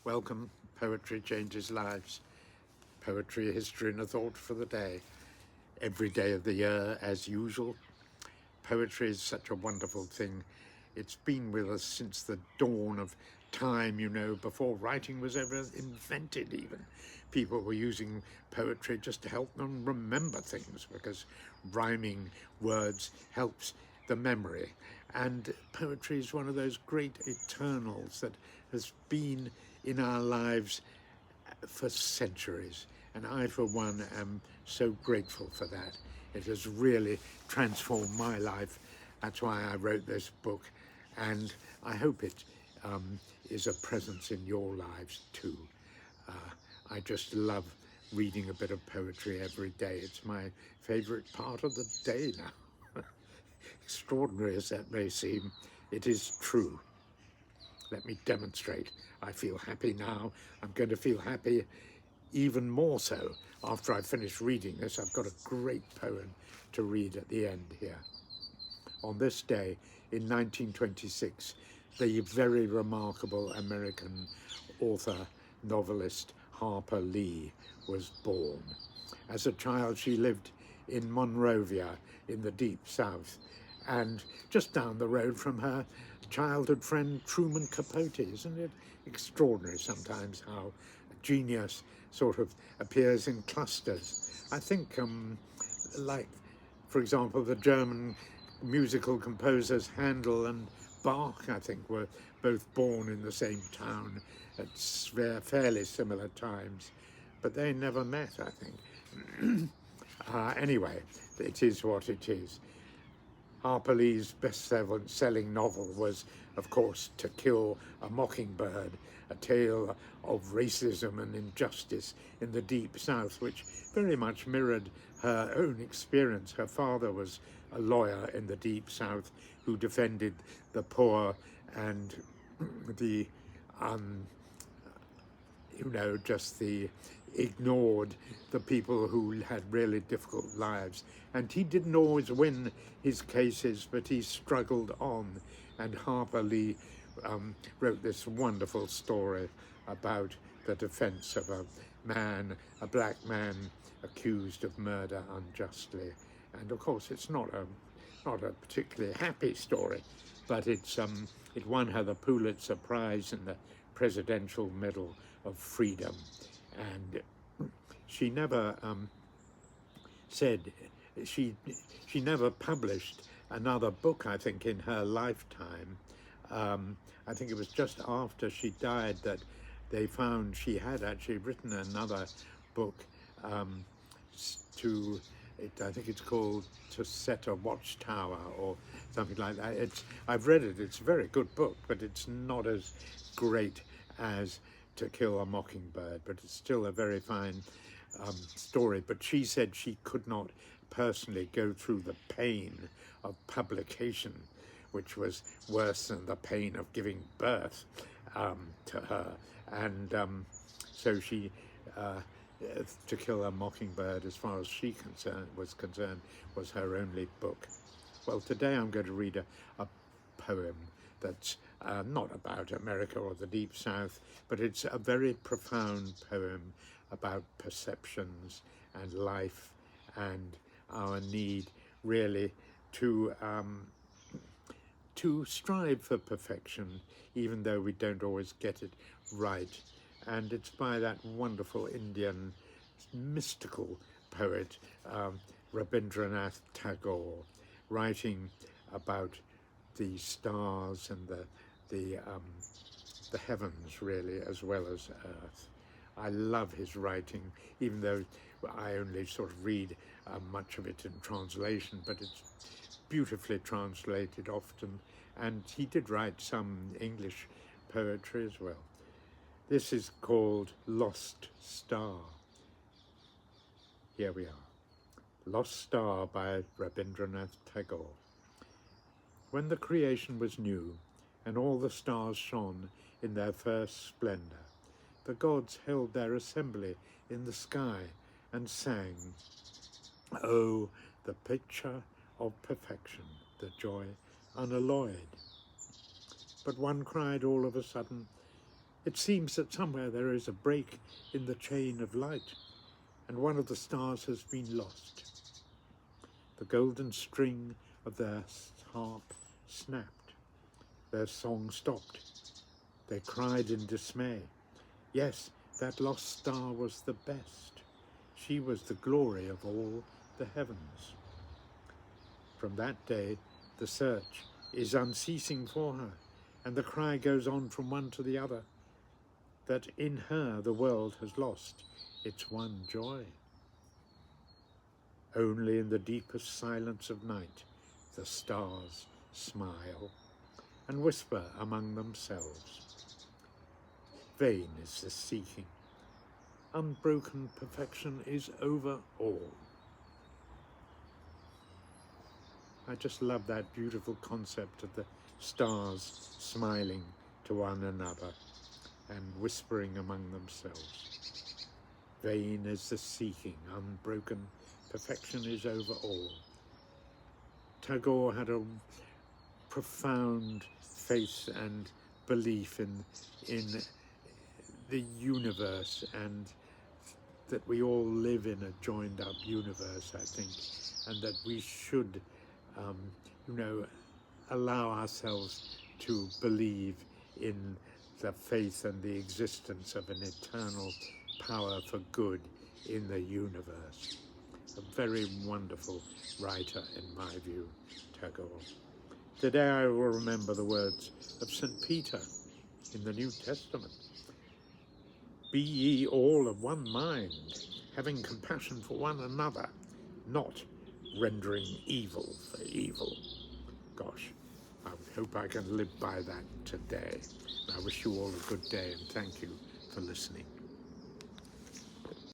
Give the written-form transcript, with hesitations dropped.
Welcome, Poetry Changes Lives. Poetry, history and a thought for the day. Every day of the year, as usual. Poetry is such a wonderful thing. It's been with us since the dawn of time, before writing was ever invented even. People were using poetry just to help them remember things, because rhyming words helps the memory. And poetry is one of those great eternals that has been in our lives for centuries. And I, for one, am so grateful for that. It has really transformed my life. That's why I wrote this book. And I hope it is a presence in your lives too. I just love reading a bit of poetry every day. It's my favorite part of the day now. Extraordinary as that may seem, it is true. Let me demonstrate. I feel happy now. I'm going to feel happy even more so after I finish reading this. I've got a great poem to read at the end here. On this day in 1926, the very remarkable American author, novelist Harper Lee was born. As a child, she lived in Monrovia in the deep South, and just down the road from her childhood friend Truman Capote. Isn't it extraordinary sometimes how genius sort of appears in clusters? I think, like, for example, the German musical composers Handel and Bach, I think, were both born in the same town at fairly similar times, but they never met, I think. Anyway, it is what it is. Harper Lee's best-selling novel was, of course, To Kill a Mockingbird, a tale of racism and injustice in the Deep South, which very much mirrored her own experience. Her father was a lawyer in the Deep South who defended the poor and the just the ignored the people who had really difficult lives. And he didn't always win his cases, but he struggled on. And Harper Lee wrote this wonderful story about the defense of a black man accused of murder unjustly. And of course, it's not a particularly happy story, but it won her the Pulitzer Prize and the Presidential Medal of Freedom. And she never she never published another book, I think, in her lifetime. I think it was just after she died that they found she had actually written another book I think it's called To Set a Watchtower or something like that. I've read it, it's a very good book, but it's not as great as To Kill a Mockingbird, but it's still a very fine story. But she said she could not personally go through the pain of publication, which was worse than the pain of giving birth to her. And so she, To Kill a Mockingbird, as far as she was concerned, was her only book. Well, today I'm going to read a poem that's not about America or the Deep South, but it's a very profound poem about perceptions and life and our need really to strive for perfection, even though we don't always get it right. And it's by that wonderful Indian mystical poet, Rabindranath Tagore, writing about the stars and the heavens, really, as well as earth. I love his writing, even though I only sort of read much of it in translation, but it's beautifully translated often, and he did write some English poetry as well. This is called Lost Star. Here we are. Lost Star by Rabindranath Tagore. When the creation was new, and all the stars shone in their first splendor, the gods held their assembly in the sky and sang, "Oh, the picture of perfection, the joy unalloyed." But one cried all of a sudden, It seems that somewhere there is a break in the chain of light, and one of the stars has been lost. The golden string of their harp snapped. Their song stopped. They cried in dismay. Yes, that lost star was the best. She was the glory of all the heavens. From that day, the search is unceasing for her, and the cry goes on from one to the other, that in her the world has lost its one joy. Only in the deepest silence of night the stars smile and whisper among themselves. Vain is the seeking. Unbroken perfection is over all. I just love that beautiful concept of the stars smiling to one another and whispering among themselves. Vain is the seeking, unbroken perfection is over all. Tagore had a profound faith and belief in the universe, and that we all live in a joined up universe, I think, and that we should allow ourselves to believe in the faith and the existence of an eternal power for good in the universe. A very wonderful writer, in my view, Tagore. Today I will remember the words of St. Peter in the New Testament. Be ye all of one mind, having compassion for one another, not rendering evil for evil. Gosh, I hope I can live by that today. I wish you all a good day, and thank you for listening.